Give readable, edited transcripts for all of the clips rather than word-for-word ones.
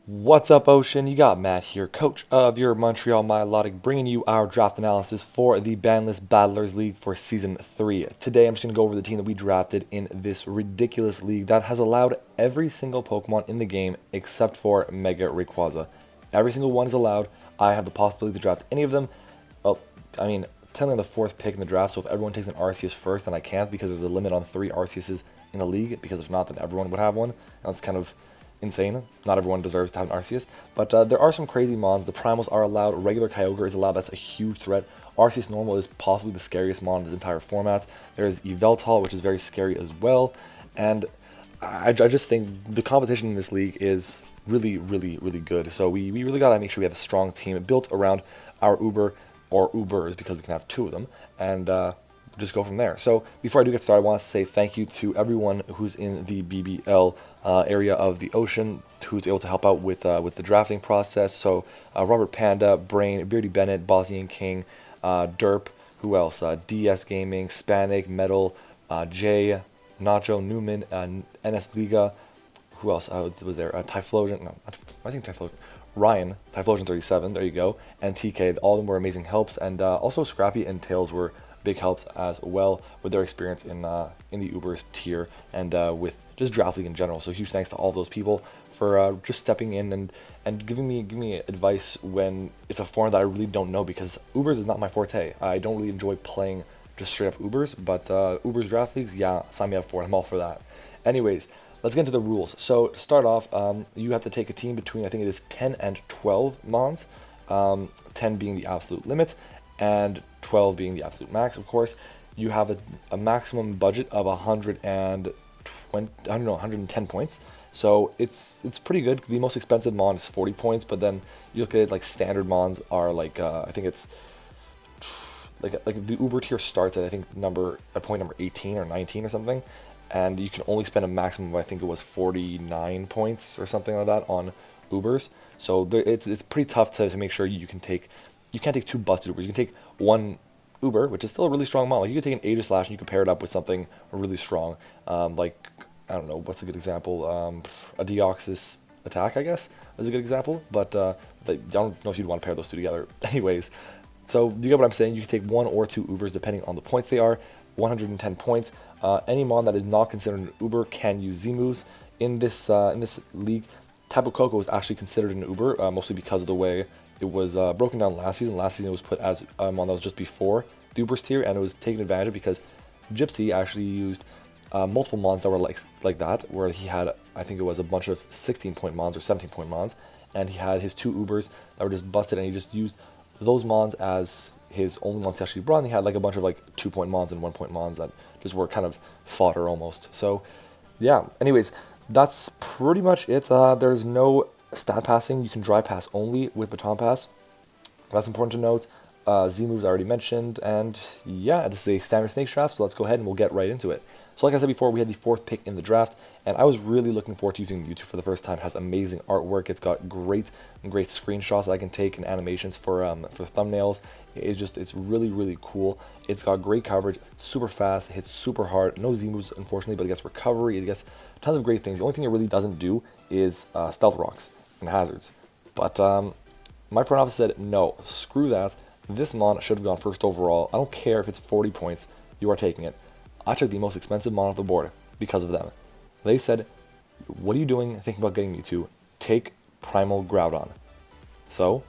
What's up, Ocean? You got Matt here, coach of your Montreal Milotic, bringing you our draft analysis for the Banlist Battlers League for Season 3. Today, I'm just going to go over the team that we drafted in this ridiculous league that has allowed every single Pokemon in the game except for Mega Rayquaza. Every single one is allowed. I have the possibility to draft any of them. Well, technically I'm the fourth pick in the draft, so if everyone takes an Arceus first, then I can't because there's a limit on 3 Arceuses in the league, because if not, then everyone would have one. And that's kind of insane. Not everyone deserves to have an Arceus, but there are some crazy mons. The primals are allowed. Regular Kyogre is allowed. That's a huge threat. Arceus normal is possibly the scariest mon in this entire format. There's Yveltal, which is very scary as well, and I just think the competition in this league is really good. So we really gotta make sure we have a strong team built around our Uber or Ubers, because we can have 2 of them, and just go from there. So before I do get started, I want to say thank you to everyone who's in the BBL area of the ocean, who's able to help out with the drafting process. So Robert Panda, Brain, Beardy Bennett, Bosnian King, Derp, who else? DS Gaming, Spanik, Metal, Jay, Nacho, Newman, NS Liga. Who else was there? Typhlosion. No, I think Typhlosion. Ryan, Typhlosion 37. There you go. And TK. All of them were amazing helps, and also Scrappy and Tails were big helps as well with their experience in the Ubers tier and with just draft league in general. So huge thanks to all those people for just stepping in and giving me advice when it's a form that I really don't know, because Ubers is not my forte. I don't really enjoy playing just straight up Ubers, but Ubers draft leagues, yeah, sign me up for it. I'm all for that. Anyways, let's get into the rules. So to start off, you have to take a team between, I think it is 10 and 12 mons, 10 being the absolute limit and 12 being the absolute max. Of course, you have a maximum budget of 110 points. So it's pretty good. The most expensive mon is 40 points, but then you look at it, like standard mons are like I think it's like the Uber tier starts at point number 18 or 19 or something, and you can only spend a maximum of, I think it was 49 points or something like that on Ubers. So it's pretty tough to make sure you can't take 2 busted Ubers. You can take 1 Uber, which is still a really strong model. You can take an Aegislash and you can pair it up with something really strong. Like, I don't know, what's a good example? A Deoxys attack, I guess, is a good example. But I don't know if you'd want to pair those 2 together. Anyways, so you get what I'm saying? You can take 1 or 2 Ubers depending on the points they are. 110 points. Any mon that is not considered an Uber can use Z-moves. In this league, Tapu Koko is actually considered an Uber, mostly because of the way it was broken down last season. Last season it was put as a mon that was just before the Ubers tier, and it was taken advantage of because Gypsy actually used multiple mons that were like that, where he had, I think it was a bunch of 16-point mons or 17-point mons, and he had his 2 Ubers that were just busted, and he just used those mons as his only mons he actually brought, and he had like a bunch of like 2-point mons and 1-point mons that just were kind of fodder almost. So yeah, anyways, that's pretty much it. There's no stat passing. You can dry pass only with baton pass. That's important to note. Z moves I already mentioned, and yeah, this is a standard snake draft, so let's go ahead and we'll get right into it. So like I said before, we had the 4th pick in the draft, and I was really looking forward to using Mewtwo for the first time. It has amazing artwork. It's got great screenshots that I can take and animations for thumbnails. It's really cool. It's got great coverage. It's super fast. It hits super hard. No Z moves, unfortunately, but it gets recovery. It gets tons of great things. The only thing it really doesn't do is stealth rocks and hazards. But my front office said no, screw that. This mon should have gone first overall. I don't care if it's 40 points. You are taking it. I took the most expensive mon off the board because of them. They said, what are you doing thinking about getting Mewtwo? Take Primal Groudon. So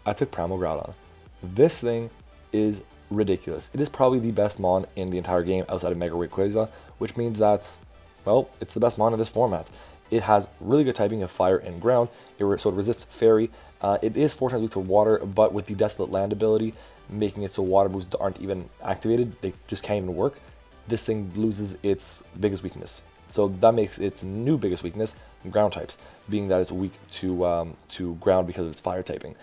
I took Primal Groudon. This thing is ridiculous. It is probably the best mon in the entire game outside of Mega Rayquaza, which means that, well, it's the best mon in this format. It has really good typing of fire and ground, so it resists fairy. It is 4 times weak to water, but with the Desolate Land ability, making it so water moves aren't even activated, they just can't even work, this thing loses its biggest weakness. So that makes its new biggest weakness ground types, being that it's weak to ground because of its fire typing.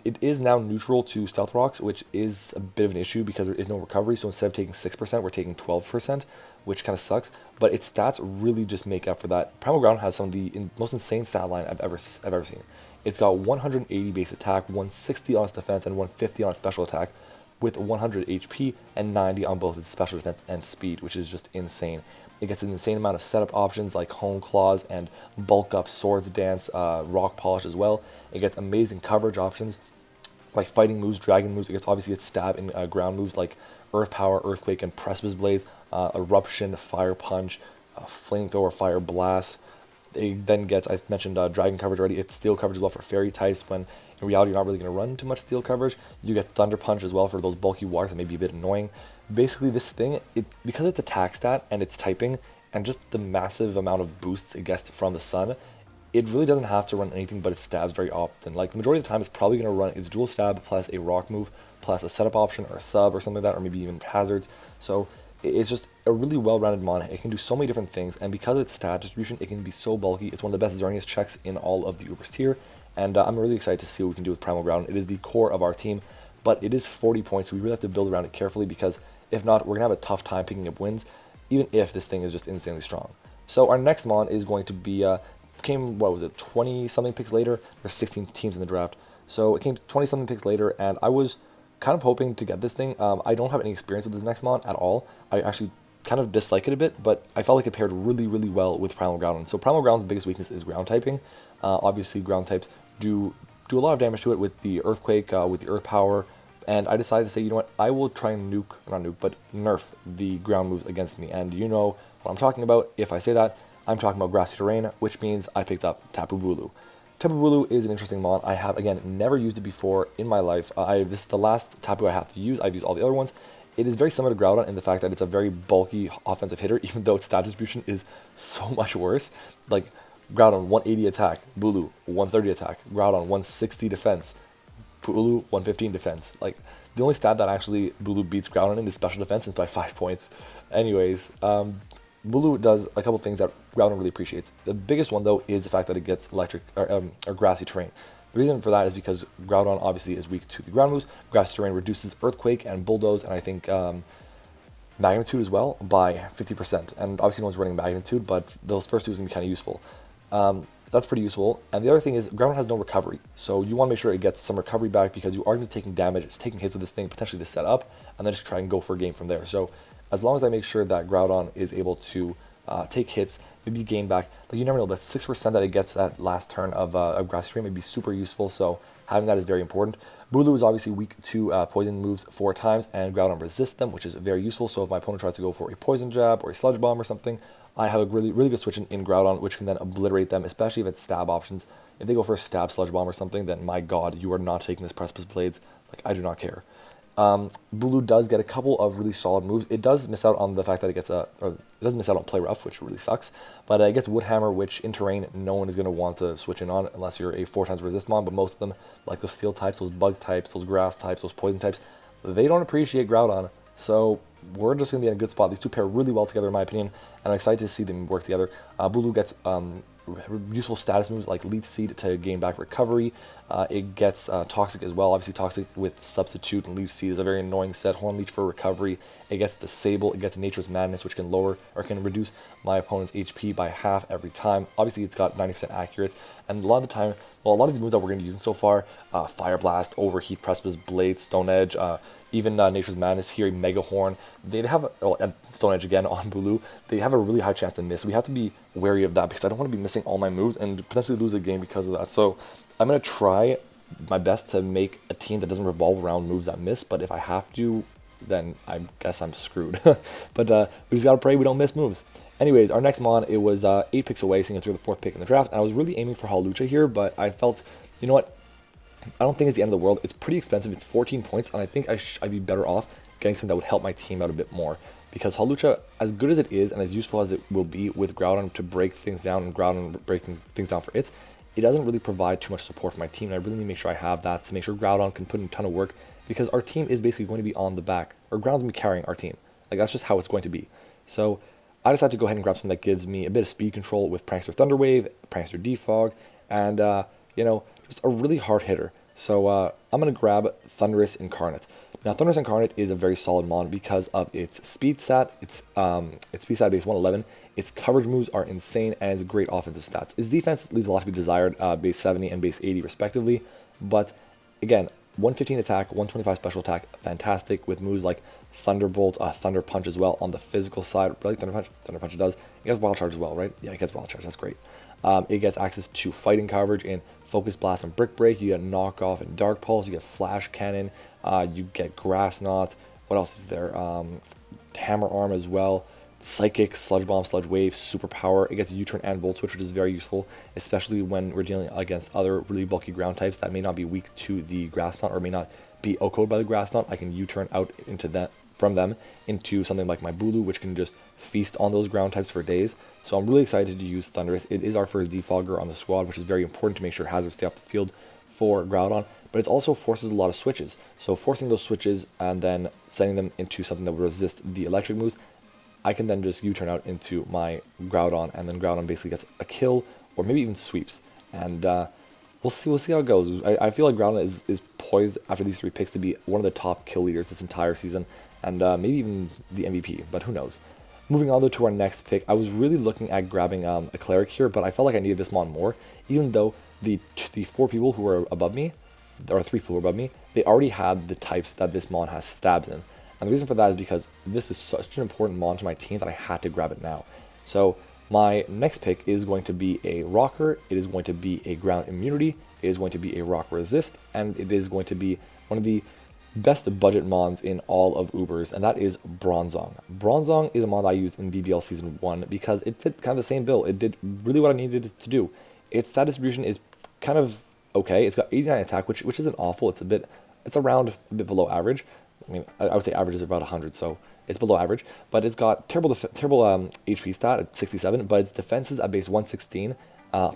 It is now neutral to Stealth Rocks, which is a bit of an issue because there is no recovery, so instead of taking 6%, we're taking 12%, which kind of sucks, but its stats really just make up for that. Primal Ground has some of the most insane stat line I've ever seen. It's got 180 base attack, 160 on its defense, and 150 on its special attack, with 100 HP and 90 on both its special defense and speed, which is just insane. It gets an insane amount of setup options like Hone Claws and Bulk Up, Swords Dance, Rock Polish as well. It gets amazing coverage options like fighting moves, dragon moves. It gets obviously its stab and ground moves like Earth Power, Earthquake, and Precipice Blades, Eruption, Fire Punch, Flamethrower, Fire Blast. It then gets, I mentioned Dragon coverage already. It's Steel coverage as well for Fairy types when in reality you're not really going to run too much Steel coverage. You get Thunder Punch as well for those bulky waters that may be a bit annoying. Basically this thing, because it's attack stat and it's typing and just the massive amount of boosts it gets from the sun, it really doesn't have to run anything but its stabs very often. Like the majority of the time it's probably going to run its dual stab plus a rock move plus a setup option or a sub or something like that, or maybe even hazards. So it's just a really well-rounded mon. It can do so many different things, and because of its stat distribution, it can be so bulky. It's one of the best Xerneas checks in all of the Ubers tier, and I'm really excited to see what we can do with Primal Ground. It is the core of our team, but it is 40 points, so we really have to build around it carefully, because if not, we're going to have a tough time picking up wins, even if this thing is just insanely strong. So our next mon is going to be, came, what was it, 20-something picks later? There's 16 teams in the draft. So it came 20-something picks later, and I was kind of hoping to get this thing. I don't have any experience with this next mon at all. I actually kind of dislike it a bit, but I felt like it paired really, really well with Primal Ground. So Primal Ground's biggest weakness is ground typing. Obviously, ground types do a lot of damage to it with the Earthquake, with the Earth Power, and I decided to say, you know what, I will try and nerf the ground moves against me. And you know what I'm talking about. If I say that, I'm talking about Grassy Terrain, which means I picked up Tapu Bulu. Tapu Bulu is an interesting mon. I have, again, never used it before in my life. This is the last Tapu I have to use. I've used all the other ones. It is very similar to Groudon in the fact that it's a very bulky offensive hitter, even though its stat distribution is so much worse. Like, Groudon, 180 attack. Bulu, 130 attack. Groudon, 160 defense. Bulu, 115 defense. Like, the only stat that actually Bulu beats Groudon in is special defense, and it's by 5 points. Anyways, Bulu does a couple things that Groudon really appreciates. The biggest one, though, is the fact that it gets electric or grassy terrain. The reason for that is because Groudon obviously is weak to the ground moves. Grassy terrain reduces Earthquake and Bulldoze, and I think Magnitude as well by 50%. And obviously no one's running Magnitude, but those first two is going to be kind of useful. That's pretty useful. And the other thing is Groudon has no recovery. So you want to make sure it gets some recovery back, because you are going to be taking damage, it's taking hits with this thing, potentially to set up, and then just try and go for a game from there. So as long as I make sure that Groudon is able to take hits, maybe gain back, like you never know, that 6% that it gets that last turn of Grassy Terrain may be super useful, so having that is very important. Bulu is obviously weak to poison moves 4 times, and Groudon resists them, which is very useful. So if my opponent tries to go for a Poison Jab or a Sludge Bomb or something, I have a really, really good switch in Groudon, which can then obliterate them, especially if it's stab options. If they go for a stab Sludge Bomb or something, then my god, you are not taking this Precipice Blades. Like, I do not care. Bulu does get a couple of really solid moves. It does miss out on the fact that it gets or it doesn't miss out on Play Rough, which really sucks. But it gets Wood Hammer, which in terrain no one is going to want to switch in on unless you're a 4 times resist mon. But most of them, like those Steel types, those Bug types, those Grass types, those Poison types, they don't appreciate Groudon. So we're just going to be in a good spot. These two pair really well together, in my opinion, and I'm excited to see them work together. Bulu gets useful status moves like Leech Seed to gain back recovery. It gets Toxic as well. Obviously, Toxic with Substitute and Leech Seed is a very annoying set. Horn Leech for recovery. It gets Disable. It gets Nature's Madness, which can lower or can reduce my opponent's HP by half every time. Obviously, it's got 90% accurate, and a lot of the time, well, a lot of these moves that we're going to be using so far, Fire Blast, Overheat, Precipice Blade, Stone Edge, even Nature's Madness here, Mega Horn, they'd have, and Stone Edge again on Bulu, they have a really high chance to miss. We have to be wary of that, because I don't want to be missing all my moves and potentially lose a game because of that. So I'm going to try my best to make a team that doesn't revolve around moves that miss, but if I have to, then I guess I'm screwed. But we just got to pray we don't miss moves. Anyways, our next mon, it was 8 picks away, seeing as we were the 4th pick in the draft, and I was really aiming for Hawlucha here, but I felt, you know what, I don't think it's the end of the world. It's pretty expensive. It's 14 points, and I think I'd be better off getting something that would help my team out a bit more. Because Hawlucha, as good as it is and as useful as it will be with Groudon to break things down and Groudon breaking things down for it doesn't really provide too much support for my team. And I really need to make sure I have that to make sure Groudon can put in a ton of work, because our team is basically going to be on the back, or Groudon's going to be carrying our team. Like, that's just how it's going to be. So I decided to go ahead and grab something that gives me a bit of speed control with Prankster Thunder Wave, Prankster Defog, and, you know, just a really hard hitter. So I'm going to grab Thundurus Incarnate. Now, Thundurus Incarnate is a very solid mon because of its speed stat. Its speed stat base 111. Its coverage moves are insane, and it's great offensive stats. Its defense leaves a lot to be desired, base 70 and base 80 respectively. But again, 115 attack, 125 special attack, fantastic, with moves like Thunderbolt, Thunder Punch as well on the physical side. Really, Thunder Punch it does. It gets Wild Charge as well, right? Yeah, it gets Wild Charge, that's great. It gets access to fighting coverage in Focus Blast and Brick Break. You get Knockoff and Dark Pulse. You get Flash Cannon. You get Grass Knot. What else is there? Hammer Arm as well. Psychic, Sludge Bomb, Sludge Wave, Superpower. It gets U-Turn and Volt Switch, which is very useful, especially when we're dealing against other really bulky ground types that may not be weak to the Grass Knot or may not be OHKO'd by the Grass Knot. I can U-Turn out into that from them into something like my Bulu, which can just feast on those ground types for days. So I'm really excited to use Thundurus. It is our first defogger on the squad, which is very important to make sure hazards stay off the field for Groudon, but it also forces a lot of switches. So forcing those switches and then sending them into something that will resist the electric moves, I can then just U-turn out into my Groudon, and then Groudon basically gets a kill, or maybe even sweeps. And we'll see how it goes. I feel like Groudon is poised after these 3 picks to be one of the top kill leaders this entire season, and maybe even the MVP, but who knows. Moving on though to our next pick, I was really looking at grabbing a Cleric here, but I felt like I needed this mon more, even though the 4 people who are above me, or 3 people who are above me, they already had the types that this mon has stabs in. And the reason for that is because this is such an important mon to my team that I had to grab it now. So my next pick is going to be a Rocker, it is going to be a Ground Immunity, it is going to be a Rock Resist, and it is going to be one of the best budget mons in all of Ubers, and that is Bronzong. Bronzong is a mon that I used in BBL Season 1 because it fit kind of the same bill. It did really what I needed it to do. Its stat distribution is kind of okay. It's got 89 attack, which isn't awful. It's around a bit below average. I mean, I would say average is about 100, so it's below average. But it's got terrible HP stat at 67, but its defenses at base 116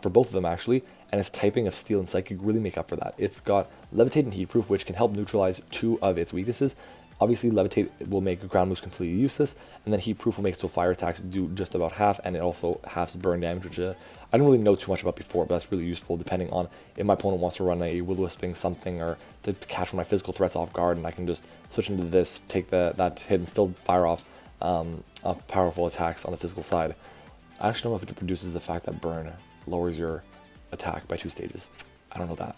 for both of them actually, and its typing of Steel and Psychic really make up for that. It's got Levitate and Heat Proof, which can help neutralize 2 of its weaknesses. Obviously, Levitate will make ground moves completely useless, and then Heat Proof will make so fire attacks do just about half, and it also halves burn damage, which I didn't really know too much about before, but that's really useful depending on if my opponent wants to run a Will-O-Wisping something or to catch one of my physical threats off guard, and I can just switch into this, take that hit, and still fire off powerful attacks on the physical side. I actually don't know if it produces the fact that burn lowers your attack by 2 stages. I don't know that.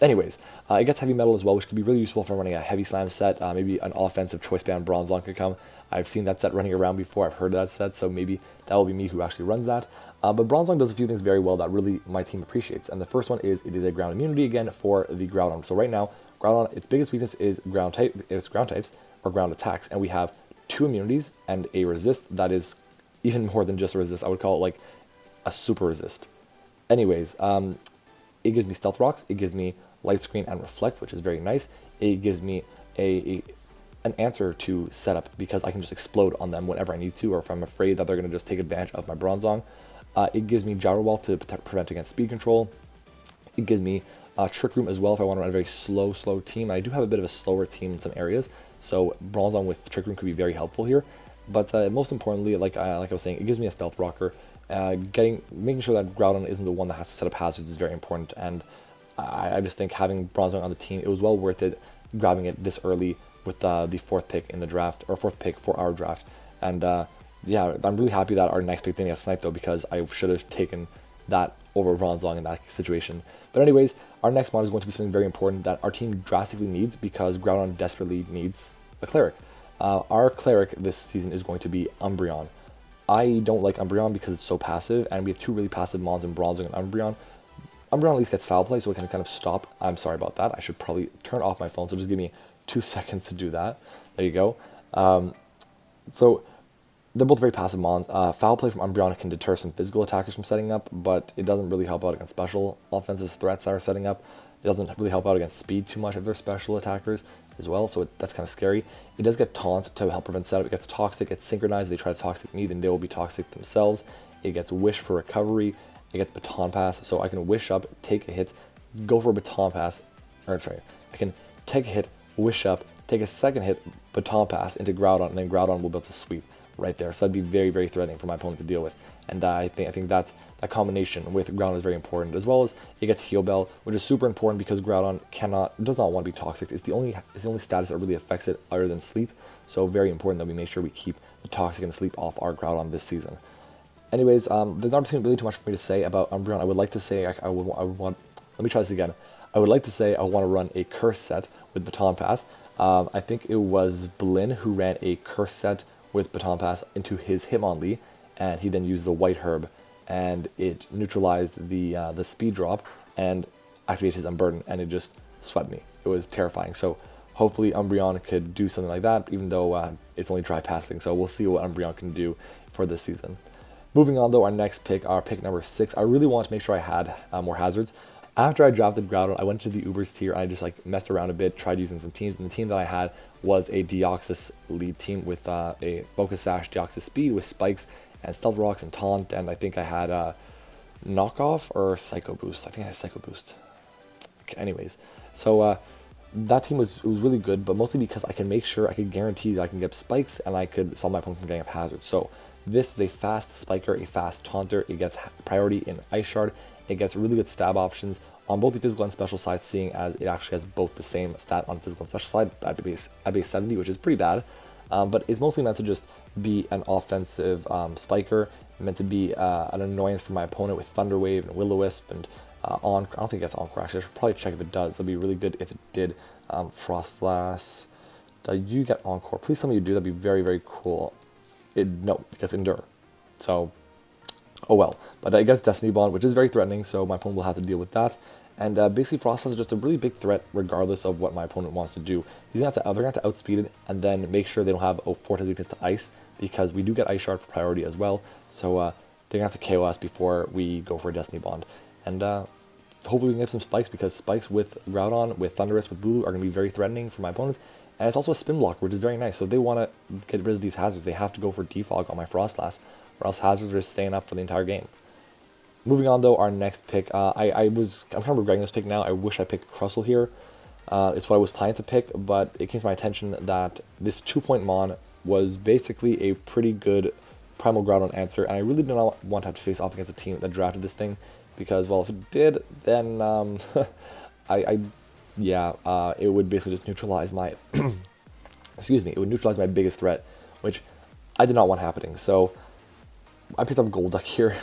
Anyways, it gets Heavy Metal as well, which could be really useful if I'm running a Heavy Slam set. Maybe an offensive Choice Band Bronzong could come. I've seen that set running around before. I've heard that set, so maybe that will be me who actually runs that. But Bronzong does a few things very well that really my team appreciates. And the first one is it is a ground immunity again for the Groudon. So right now, Groudon, its biggest weakness is ground types or ground attacks, and we have 2 immunities and a resist that is even more than just a resist. I would call it like a super resist. Anyways, it gives me Stealth Rocks. It gives me Light Screen and Reflect, which is very nice. It gives me an answer to setup because I can just explode on them whenever I need to, or if I'm afraid that they're going to just take advantage of my Bronzong. It gives me Gyro Wall to prevent against speed control. It gives me Trick Room as well if I want to run a very slow team. I do have a bit of a slower team in some areas, so Bronzong with Trick Room could be very helpful here. But most importantly, like I was saying, it gives me a Stealth Rocker. Making sure that Groudon isn't the one that has to set up hazards is very important, and I just think having Bronzong on the team, it was well worth it grabbing it this early with the 4th pick in the draft, or 4th pick for our draft. And yeah, I'm really happy that our next pick didn't get sniped though, because I should have taken that over Bronzong in that situation. But anyways, our next mod is going to be something very important that our team drastically needs because Groudon desperately needs a Cleric. Our Cleric this season is going to be Umbreon. I don't like Umbreon because it's so passive, and we have 2 really passive mons in Bronzong and Umbreon. Umbreon at least gets Foul Play, so it can kind of stop. I'm sorry about that. I should probably turn off my phone, so just give me 2 seconds to do that. There you go. So they're both very passive mons. Foul Play from Umbreon can deter some physical attackers from setting up, but it doesn't really help out against special offensive threats that are setting up. It doesn't really help out against speed too much if they're special attackers as well, so that's kind of scary. It does get Taunt to help prevent setup. It gets Toxic, it's Synchronized. They try to Toxic me, then they will be Toxic themselves. It gets Wish for recovery. It gets Baton Pass, so I can Wish up, take a hit, go for a Baton Pass, or sorry, I can take a hit, Wish up, take a second hit, Baton Pass into Groudon, and then Groudon will be able to sweep right there. So that'd be very, very threatening for my opponent to deal with. And I think that combination with Groudon is very important, as well as it gets Heal Bell, which is super important because Groudon does not want to be Toxic. It's the only status that really affects it other than Sleep. So very important that we make sure we keep the Toxic and Sleep off our Groudon this season. Anyways, there's not really too much for me to say about Umbreon. I would like to say let me try this again. I would like to say I want to run a curse set with Baton Pass. I think it was Blinn who ran a curse set with Baton Pass into his Hitmonlee, and he then used the White Herb, and it neutralized the speed drop and activated his Unburden, and it just swept me. It was terrifying. So hopefully Umbreon could do something like that, even though it's only dry passing. So we'll see what Umbreon can do for this season. Moving on though, our next pick, our pick number 6, I really wanted to make sure I had more hazards. After I drafted Groudon, I went to the Ubers tier and I just like messed around a bit, tried using some teams, and the team that I had was a Deoxys lead team with a Focus Sash, Deoxys Speed with Spikes and Stealth Rocks and Taunt, and I think I had Knockoff or Psycho Boost. I think I had Psycho Boost. Okay, anyways, so that team was really good, but mostly because I can make sure, I could guarantee that I can get Spikes and I could solve my opponent from getting up hazards. So this is a fast Spiker, a fast Taunter. It gets priority in Ice Shard. It gets really good stab options on both the physical and special side, seeing as it actually has both the same stat on physical and special side at base 70, which is pretty bad. But it's mostly meant to just be an offensive Spiker, meant to be an annoyance for my opponent with Thunder Wave and Will-O-Wisp and I don't think it's Encore actually. I should probably check if it does. That'd be really good if it did. Frostlass. Do you get Encore? Please tell me you do. That'd be very, very cool. No, it gets Endure. So, oh well. But it gets Destiny Bond, which is very threatening, so my opponent will have to deal with that. And basically, Frostlass is just a really big threat, regardless of what my opponent wants to do. They're going to have to outspeed it, and then make sure they don't have a Forte weakness to Ice, because we do get Ice Shard for priority as well. So they're going to have to KO us before we go for a Destiny Bond. And hopefully we can get some Spikes, because Spikes with Groudon, with Thundurus, with Bulu are going to be very threatening for my opponents. And it's also a spin block, which is very nice. So if they want to get rid of these hazards, they have to go for Defog on my Frostlass, or else hazards are just staying up for the entire game. Moving on though, our next pick, I'm kind of regretting this pick now. I wish I picked Crustle here. It's what I was planning to pick, but it came to my attention that this 2-point Mon was basically a pretty good Primal Groudon answer, and I really did not want to have to face off against a team that drafted this thing, because, well, if it did, then it would basically just neutralize my, excuse me, it would neutralize my biggest threat, which I did not want happening. So I picked up Golduck here.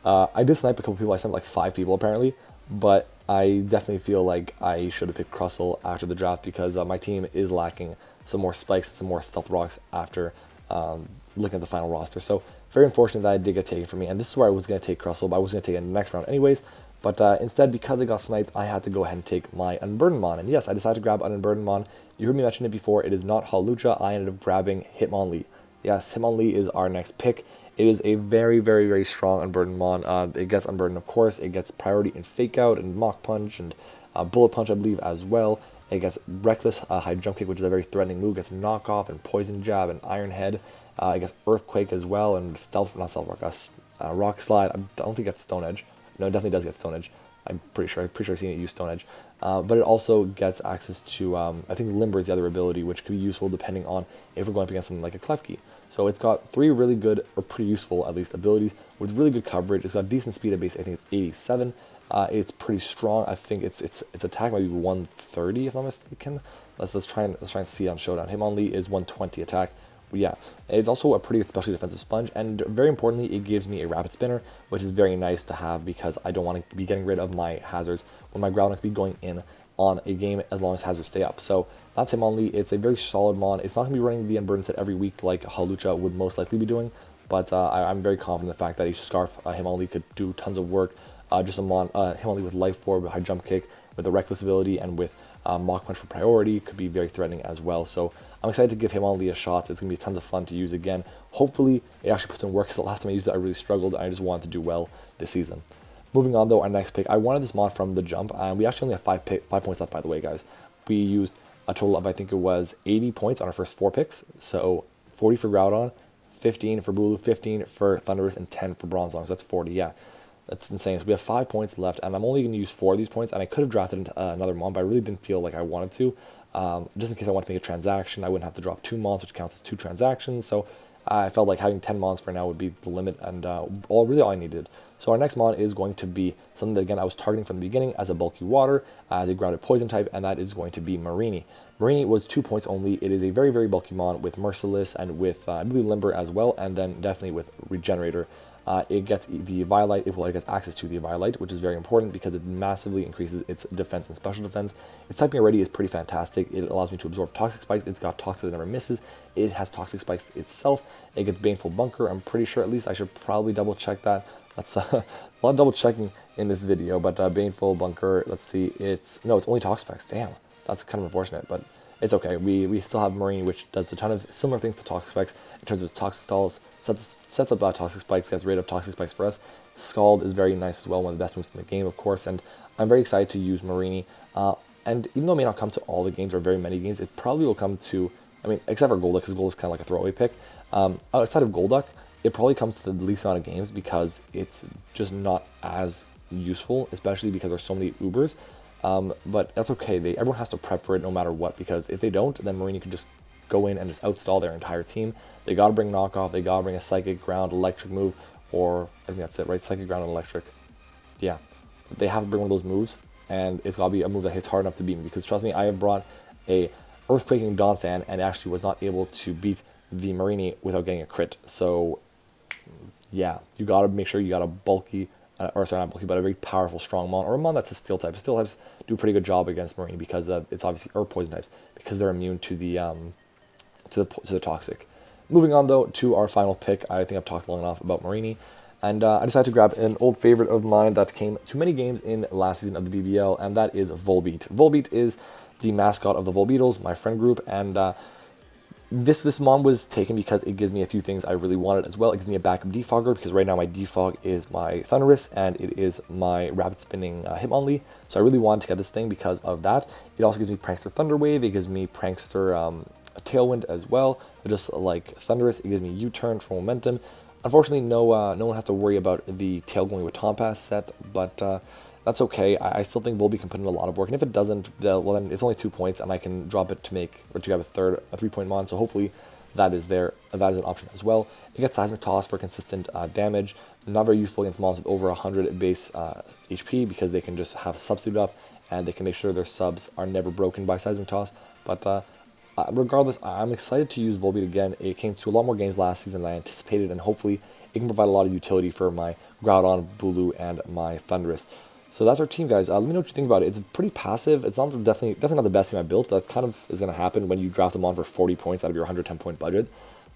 I did snipe a couple people. I sent like 5 people apparently, but I definitely feel like I should have picked Crustle after the draft, because my team is lacking some more Spikes and some more Stealth Rocks after looking at the final roster. So very unfortunate that I did get taken from me, and this is where I was going to take Crustle, but I was going to take it in the next round anyways. But instead, because I got sniped, I had to go ahead and take my Unburdened Mon. And yes, I decided to grab an Unburdened Mon. You heard me mention it before. It is not Hawlucha. I ended up grabbing Hitmonlee. Yes, Hitmonlee is our next pick. It is a very, very, very strong Unburdened Mon. It gets Unburdened, of course. It gets priority in Fake Out and Mach Punch and Bullet Punch, I believe, as well. It gets Reckless High Jump Kick, which is a very threatening move. It gets Knock Off and Poison Jab and Iron Head. It gets Earthquake as well, and Rock Slide. I don't think it gets Stone Edge. No, it definitely does get Stone Edge. I'm pretty sure I've seen it use Stone Edge. But it also gets access to, I think Limber is the other ability, which could be useful depending on if we're going up against something like a Klefki. So it's got 3 really good, or pretty useful at least, abilities with really good coverage. It's got decent speed at base, I think it's 87. It's pretty strong. I think its attack might be 130 if I'm mistaken. Let's try and see on Showdown. Hitmonlee is 120 attack. But yeah, it's also a pretty especially defensive sponge, and very importantly, it gives me a rapid spinner, which is very nice to have, because I don't want to be getting rid of my hazards when my Groudon could be going in on a game as long as hazards stay up. So that's Hitmonlee. It's a very solid Mon. It's not going to be running the Unburden set every week like Hawlucha would most likely be doing, but I'm very confident in the fact that a Scarf Hitmonlee could do tons of work. Just a Hitmonlee with Life Orb, High Jump Kick, with the Reckless ability, and with Mach Punch for priority could be very threatening as well. So I'm excited to give Hitmonlee a shot. It's going to be tons of fun to use again. Hopefully, it actually puts in work, because the last time I used it, I really struggled, and I just wanted to do well this season. Moving on, though, our next pick. I wanted this Mon from the jump, and we actually only have 5 points left, by the way, guys. We used a total of, I think it was 80 points on our first 4 picks. So 40 for Groudon, 15 for Bulu, 15 for Thundurus, and 10 for Bronzong. So that's 40, yeah. That's insane. So we have 5 points left, and I'm only going to use 4 of these points, and I could have drafted another Mon, but I really didn't feel like I wanted to. Just in case I want to make a transaction, I wouldn't have to drop 2 Mons, which counts as 2 transactions. So I felt like having 10 Mons for now would be the limit, and all I needed. So our next Mon is going to be something that, again, I was targeting from the beginning as a bulky water, as a grounded poison type, and that is going to be Marini. Marini was 2 points only. It is a very, very bulky Mon with Merciless and with, I believe, Limber as well, and then definitely with Regenerator. It gets the Violite, it gets access to the Violite, which is very important because it massively increases its defense and special defense. Its typing already is pretty fantastic. It allows me to absorb Toxic Spikes. It's got Toxic that never misses. It has Toxic Spikes itself. It gets Baneful Bunker. I'm pretty sure, at least I should probably double check that. That's a lot of double checking in this video, but Baneful Bunker, let's see, it's only Toxic Spikes. Damn, that's kind of unfortunate, but it's okay. We still have Marini, which does a ton of similar things to Toxic Spikes in terms of Toxic Stalls, sets up Toxic Spikes, gets rid of Toxic Spikes for us. Scald is very nice as well, one of the best moves in the game, of course, and I'm very excited to use Marini. And even though it may not come to all the games or very many games, it probably will come to, I mean, except for Golduck, because Golduck is kind of like a throwaway pick. Outside of Golduck, it probably comes to the least amount of games because it's just not as useful, especially because there's so many Ubers. But that's okay. Everyone has to prep for it no matter what, because if they don't, then Marini can just go in and just outstall their entire team. They gotta bring knockoff. They gotta bring a Psychic, Ground, Electric move, or I think that's it, right? Psychic, Ground, and Electric. Yeah, they have to bring one of those moves, and it's gotta be a move that hits hard enough to beat me. Because trust me, I have brought a Earthquaking Donphan and actually was not able to beat the Marini without getting a crit. So yeah, you gotta make sure you got a bulky. Or sorry, not bulky, but a very powerful strong mon, or a mon that's a steel type. Steel types do a pretty good job against Marini because it's obviously or poison types because they're immune to the toxic. Moving on though to our final pick, I think I've talked long enough about Marini, and I decided to grab an old favorite of mine that came to many games in last season of the BBL, and that is Volbeat. Volbeat is the mascot of the Volbeatles, my friend group, and This mon was taken because it gives me a few things I really wanted as well. It gives me a backup defogger because right now my defog is my Thunderous and it is my rapid spinning Hitmonlee. So I really wanted to get this thing because of that. It also gives me Prankster Thunderwave. It gives me Prankster Tailwind as well. Just like Thunderous, it gives me U-Turn for momentum. Unfortunately, no one has to worry about the tail going with Tompass set, but that's okay. I still think Volbeat can put in a lot of work, and if it doesn't, well then it's only 2 points, and I can drop it to grab a 3-point mon. So hopefully that is there. That is an option as well. It gets Seismic Toss for consistent damage. Not very useful against mons with over 100 base HP because they can just have substitute up, and they can make sure their subs are never broken by Seismic Toss. But regardless, I'm excited to use Volbeat again. It came to a lot more games last season than I anticipated, and hopefully it can provide a lot of utility for my Groudon, Bulu, and my Thundurus. So that's our team, guys. Let me know what you think about it. It's pretty passive. It's not definitely not the best team I built, but that kind of is going to happen when you draft them on for 40 points out of your 110-point budget.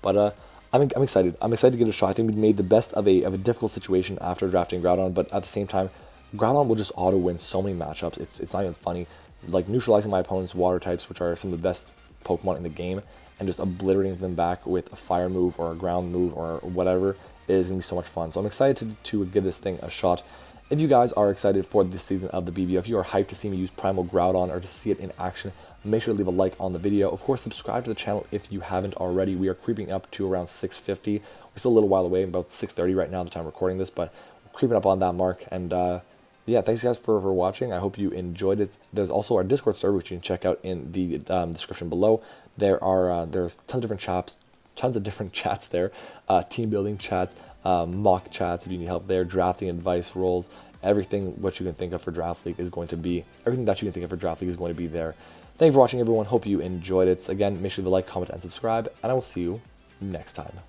But I'm excited. I'm excited to give it a shot. I think we made the best of a difficult situation after drafting Groudon, but at the same time, Groudon will just auto-win so many matchups. It's not even funny. Like, neutralizing my opponent's water types, which are some of the best Pokemon in the game, and just obliterating them back with a fire move or a ground move or whatever is going to be so much fun. So I'm excited to give this thing a shot. If you guys are excited for this season of the BBL, if you are hyped to see me use Primal Groudon or to see it in action, make sure to leave a like on the video. Of course, subscribe to the channel if you haven't already. We are creeping up to around 650. We're still a little while away, about 6:30 right now at the time of recording this, but we're creeping up on that mark. And yeah, thanks guys for watching. I hope you enjoyed it. There's also our Discord server, which you can check out in the description below. There's tons of different chats there, team building chats, mock chats if you need help there, drafting advice rolls, everything what you can think of for Draft League is going to be, everything that you can think of for Draft League is going to be there. Thank you for watching, everyone. Hope you enjoyed it. Again, make sure to like, comment, and subscribe, and I will see you next time.